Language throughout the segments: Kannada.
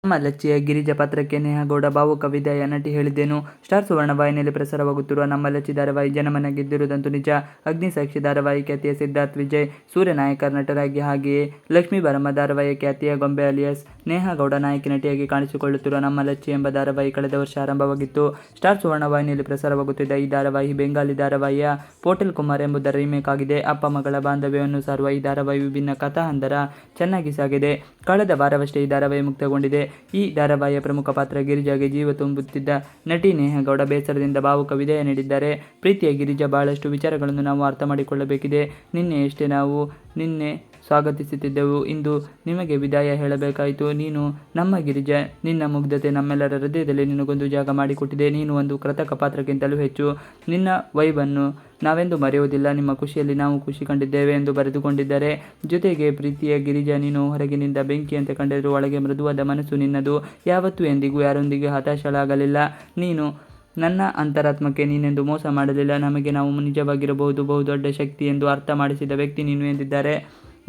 ನಮ್ಮ ಲಚ್ಚಿಯ ಗಿರಿಜಾ ಪಾತ್ರಕ್ಕೆ ನೇಹಾ ಗೌಡ ಭಾವುಕ ವಿದಾಯ. ನಟಿ ಹೇಳಿದ್ದೇನು? ಸ್ಟಾರ್ ಸುವರ್ಣ ವಾಹಿನಿಯಲ್ಲಿ ಪ್ರಸಾರವಾಗುತ್ತಿರುವ ನಮ್ಮ ಲಚ್ಚಿ ಧಾರಾವಾಹಿ ಜನಮನ ಗೆದ್ದಿರುವುದಂತೂ ನಿಜ. ಅಗ್ನಿಸಾಕ್ಷಿ ಧಾರಾವಾಹಿ ಖ್ಯಾತಿಯ ಸಿದ್ಧಾರ್ಥ್ ವಿಜಯ್ ಸೂರ್ಯ ನಾಯಕ ನಟರಾಗಿ, ಹಾಗೆಯೇ ಲಕ್ಷ್ಮೀ ಬಾರಮ್ಮ ಧಾರಾವಾಹಿಯ ಖ್ಯಾತಿಯ ಗೊಂಬೆ ಅಲಿಯಾಸ್ ನೇಹಾ ಗೌಡ ನಾಯಕಿ ನಟಿಯಾಗಿ ಕಾಣಿಸಿಕೊಳ್ಳುತ್ತಿರುವ ನಮ್ಮ ಲಚ್ಚಿ ಎಂಬ ಧಾರಾವಾಹಿ ಕಳೆದ ವರ್ಷ ಆರಂಭವಾಗಿತ್ತು. ಸ್ಟಾರ್ ಸುವರ್ಣ ವಾಹಿನಿಯಲ್ಲಿ ಪ್ರಸಾರವಾಗುತ್ತಿದ್ದ ಈ ಧಾರಾವಾಹಿ ಬೆಂಗಾಲಿ ಧಾರಾವಾಹಿಯ ಪೋಟಲ್ ಕುಮಾರ್ ಎಂಬುದರ ರೀಮೇಕ್ ಆಗಿದೆ. ಅಪ್ಪ ಮಗಳ ಬಾಂಧವ್ಯವನ್ನು ಸಾರುವ ಈ ಧಾರಾವಾಹಿ ವಿಭಿನ್ನ ಕಥಾ ಹಂದರ ಚೆನ್ನಾಗಿ ಸಾಗಿದೆ. ಕಳೆದ ವಾರವಷ್ಟೇ ಈ ಧಾರಾವಾಹಿ ಮುಕ್ತಗೊಂಡಿದೆ. ಈ ಧಾರಾವಾಹಿಯ ಪ್ರಮುಖ ಪಾತ್ರ ಗಿರಿಜಾಗೆ ಜೀವ ತುಂಬುತ್ತಿದ್ದ ನಟಿ ನೇಹಾ ಗೌಡ ಬೇಸರದಿಂದ ಭಾವುಕ ವಿದಾಯ ನೀಡಿದ್ದಾರೆ. ಪ್ರೀತಿಯ ಗಿರಿಜಾ, ಬಹಳಷ್ಟು ವಿಚಾರಗಳನ್ನು ನಾವು ಅರ್ಥ ಮಾಡಿಕೊಳ್ಳಬೇಕಿದೆ. ನಿನ್ನೆಯಷ್ಟೇ ನಾವು ನಿನ್ನೆ ಸ್ವಾಗತಿಸುತ್ತಿದ್ದೆವು. ಇಂದು ನಿಮಗೆ ವಿದಾಯ ಹೇಳಬೇಕಾಯಿತು. ನೀನು ನಮ್ಮ ಗಿರಿಜಾ. ನಿನ್ನ ಮುಗ್ಧತೆ ನಮ್ಮೆಲ್ಲರ ಹೃದಯದಲ್ಲಿ ನಿನಗೊಂದು ಜಾಗ ಮಾಡಿಕೊಟ್ಟಿದೆ. ನೀನು ಒಂದು ಕೃತಕ ಪಾತ್ರಕ್ಕಿಂತಲೂ ಹೆಚ್ಚು. ನಿನ್ನ ವೈಬನ್ನು ನಾವೆಂದು ಮರೆಯುವುದಿಲ್ಲ. ನಿಮ್ಮ ಖುಷಿಯಲ್ಲಿ ನಾವು ಖುಷಿ ಕಂಡಿದ್ದೇವೆ ಎಂದು ಬರೆದುಕೊಂಡಿದ್ದಾರೆ. ಜೊತೆಗೆ, ಪ್ರೀತಿಯ ಗಿರಿಜಾ, ನೀನು ಹೊರಗಿನಿಂದ ಬೆಂಕಿಯಂತೆ ಕಂಡರೂ ಒಳಗೆ ಮೃದುವಾದ ಮನಸ್ಸು ನಿನ್ನದು. ಯಾವತ್ತೂ ಎಂದಿಗೂ ಯಾರೊಂದಿಗೆ ಹತಾಶಳಾಗಲಿಲ್ಲ. ನೀನು ನನ್ನ ಅಂತರಾತ್ಮಕ್ಕೆ ನೀನೆಂದು ಮೋಸ ಮಾಡಲಿಲ್ಲ. ನಮಗೆ ನಾವು ನಿಜವಾಗಿರಬಹುದು ಬಹುದೊಡ್ಡ ಶಕ್ತಿ ಎಂದು ಅರ್ಥ ಮಾಡಿಸಿದ ವ್ಯಕ್ತಿ ನೀನು ಎಂದಿದ್ದಾರೆ.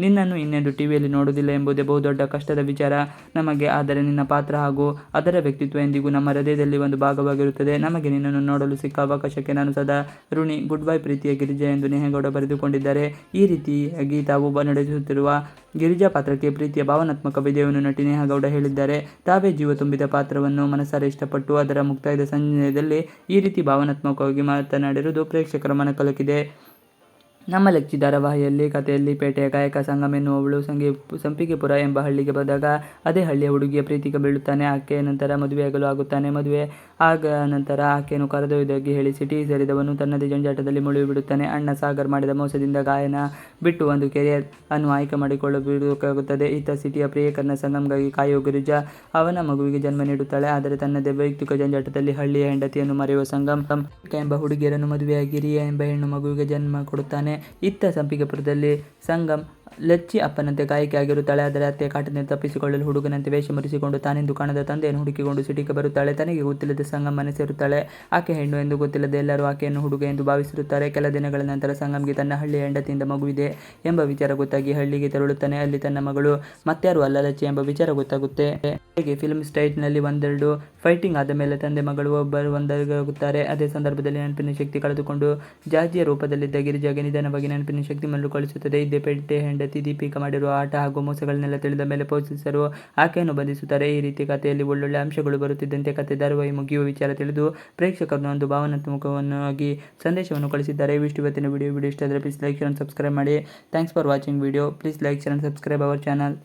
ನಿನ್ನನ್ನು ಇನ್ನೆಂದು ಟಿವಿಯಲ್ಲಿ ನೋಡುವುದಿಲ್ಲ ಎಂಬುದೇ ಬಹುದೊಡ್ಡ ಕಷ್ಟದ ವಿಚಾರ ನಮಗೆ. ಆದರೆ ನಿನ್ನ ಪಾತ್ರ ಹಾಗೂ ಅದರ ವ್ಯಕ್ತಿತ್ವ ಎಂದಿಗೂ ನಮ್ಮ ಹೃದಯದಲ್ಲಿ ಒಂದು ಭಾಗವಾಗಿರುತ್ತದೆ. ನಮಗೆ ನಿನ್ನನ್ನು ನೋಡಲು ಸಿಕ್ಕ ಅವಕಾಶಕ್ಕೆ ನಾನು ಸದಾ ಋಣಿ. ಗುಡ್ ಬೈ ಪ್ರೀತಿಯ ಗಿರಿಜಾ ಎಂದು ನೇಹಗೌಡ ಬರೆದುಕೊಂಡಿದ್ದಾರೆ. ಈ ರೀತಿಯಾಗಿ ತಾವು ನಡೆಸುತ್ತಿರುವ ಗಿರಿಜಾ ಪಾತ್ರಕ್ಕೆ ಪ್ರೀತಿಯ ಭಾವನಾತ್ಮಕ ವಿದಾಯವನ್ನು ನಟಿ ನೇಹಾ ಗೌಡ ಹೇಳಿದ್ದಾರೆ. ತಾವೇ ಜೀವ ತುಂಬಿದ ಪಾತ್ರವನ್ನು ಮನಸಾರೆ ಇಷ್ಟಪಟ್ಟು ಅದರ ಮುಕ್ತಾಯದ ಸಮಯದಲ್ಲಿ ಈ ರೀತಿ ಭಾವನಾತ್ಮಕವಾಗಿ ಮಾತನಾಡಿರುವುದು ಪ್ರೇಕ್ಷಕರ ಮನಕಲಕಿದೆ. ನಮ್ಮ ಲಚ್ಚಿ ಧಾರಾವಾಹಿಯಲ್ಲಿ ಕಥೆಯಲ್ಲಿ ಪೇಟೆಯ ಗಾಯಕ ಸಂಗಮ್ ಎನ್ನುವವಳು ಸಂಪಿಗೆಪುರ ಎಂಬ ಹಳ್ಳಿಗೆ ಬಂದಾಗ ಅದೇ ಹಳ್ಳಿಯ ಹುಡುಗಿಯ ಪ್ರೀತಿಗೆ ಬೀಳುತ್ತಾನೆ. ಆಕೆಯ ನಂತರ ಮದುವೆಯಾಗಲು ಆಗುತ್ತಾನೆ. ಮದುವೆ ಆಗ ನಂತರ ಆಕೆಯನ್ನು ಕರೆದೊಯ್ದಾಗಿ ಹೇಳಿ ಸಿಟಿ ಸೇರಿದವನು ತನ್ನದೇ ಜಂಜಾಟದಲ್ಲಿ ಮುಳುಗಿಬಿಡುತ್ತಾನೆ. ಅಣ್ಣ ಸಾಗರ್ ಮಾಡಿದ ಮೋಸದಿಂದ ಗಾಯನ ಬಿಟ್ಟು ಒಂದು ಕೆರಿಯರ್ ಅನ್ನು ಆಯ್ಕೆ ಮಾಡಿಕೊಳ್ಳಬೇಕಾಗುತ್ತದೆ. ಈತ ಸಿಟಿಯ ಪ್ರಿಯಕರನ ಸಂಗಮ್ಗಾಗಿ ಕಾಯುವ ಗಿರಿಜಾ ಅವನ ಮಗುವಿಗೆ ಜನ್ಮ ನೀಡುತ್ತಾಳೆ. ಆದರೆ ತನ್ನದೇ ವೈಯಕ್ತಿಕ ಜಂಜಾಟದಲ್ಲಿ ಹಳ್ಳಿಯ ಹೆಂಡತಿಯನ್ನು ಮರೆಯುವ ಸಂಗಮ್ ಎಂಬ ಹುಡುಗಿಯರನ್ನು ಮದುವೆಯಾಗಿ ರಿಯಾ ಎಂಬ ಹೆಣ್ಣು ಮಗುವಿಗೆ ಜನ್ಮ ಕೊಡುತ್ತಾನೆ. ಇತ್ತ ಸಂಪಿಗೆಪುರದಲ್ಲಿ ಸಂಗಮ್ ಲಚ್ಚಿ ಅಪ್ಪನಂತೆ ಗಾಯಕಿ ಆಗಿರುತ್ತಾಳೆ. ಆದರೆ ಅತ್ತೆಯ ಕಾಟದಿಂದ ತಪ್ಪಿಸಿಕೊಳ್ಳಲು ಹುಡುಗನಂತೆ ವೇಷ ಮುರಿಸಿಕೊಂಡು ತಾನೆಂದು ಕಾಣದ ತಂದೆಯನ್ನು ಹುಡುಕಿಕೊಂಡು ಸಿಟಿಗೆ ಬರುತ್ತಾಳೆ. ತನಗೆ ಗೊತ್ತಿಲ್ಲದೆ ಸಂಗಮ್ ಮನೆ ಸೇರುತ್ತಾಳೆ. ಆಕೆ ಹೆಣ್ಣು ಎಂದು ಗೊತ್ತಿಲ್ಲದೆ ಎಲ್ಲರೂ ಆಕೆಯನ್ನು ಹುಡುಗ ಎಂದು ಭಾವಿಸಿರುತ್ತಾರೆ. ಕೆಲ ದಿನಗಳ ನಂತರ ಸಂಗಮ್ಗೆ ತನ್ನ ಹಳ್ಳಿಯ ಹೆಂಡತಿಯಿಂದ ಮಗುವಿದೆ ಎಂಬ ವಿಚಾರ ಗೊತ್ತಾಗಿ ಹಳ್ಳಿಗೆ ತೆರಳುತ್ತಾನೆ. ಅಲ್ಲಿ ತನ್ನ ಮಗಳು ಮತ್ಯಾರು ಅಲ್ಲ ಲಚ್ಚಿ ಎಂಬ ವಿಚಾರ ಗೊತ್ತಾಗುತ್ತೆ. ಹಾಗೆ ಫಿಲ್ಮ್ ಸ್ಟೈಲ್ನಲ್ಲಿ ಒಂದೆರಡು ಫೈಟಿಂಗ್ ಆದ ಮೇಲೆ ತಂದೆ ಮಗಳು ಒಬ್ಬರು ಒಂದಾಗುತ್ತಾರೆ. ಅದೇ ಸಂದರ್ಭದಲ್ಲಿ ನೆನಪಿನ ಶಕ್ತಿ ಕಳೆದುಕೊಂಡು ಜಾಜಿಯ ರೂಪದಲ್ಲಿದ್ದ ಗಿರಿಜಾಗೆ ನಿಧಾನವಾಗಿ ನೆನಪಿನ ಶಕ್ತಿ ಮರಳಿಕೊಳ್ಳುತ್ತದೆ. ಇದೇ ಪೇಟೆ ಹೆಂಡತಿ ದೀಪಿಕಾ ಮಾಡಿರುವ ಆಟ ಹಾಗೂ ಮೋಸಗಳನ್ನೆಲ್ಲ ತಿಳಿದ ಮೇಲೆ ಪೊಲೀಸರು ಆಕೆಯನ್ನು ಬಂಧಿಸುತ್ತಾರೆ. ಈ ರೀತಿ ಕಥೆಯಲ್ಲಿ ಒಳ್ಳೊಳ್ಳೆ ಅಂಶಗಳು ಬರುತ್ತಿದ್ದಂತೆ ಕಥೆ ಧಾರಾವಾಹಿ ಮುಗಿಯುವ ವಿಚಾರ ತಿಳಿದು ಪ್ರೇಕ್ಷಕರನ್ನು ಒಂದು ಭಾವನಾತ್ಮಕವಾಗಿ ಸಂದೇಶವನ್ನು ಕಳಿಸಿದ್ದಾರೆ. ಇವಿಷ್ಟು ಇವತ್ತಿನ ವಿಡಿಯೋ ಇಷ್ಟ ಆದರೆ please like share and subscribe ಮಾಡಿ. Thanks for watching video. Please like share and subscribe our channel.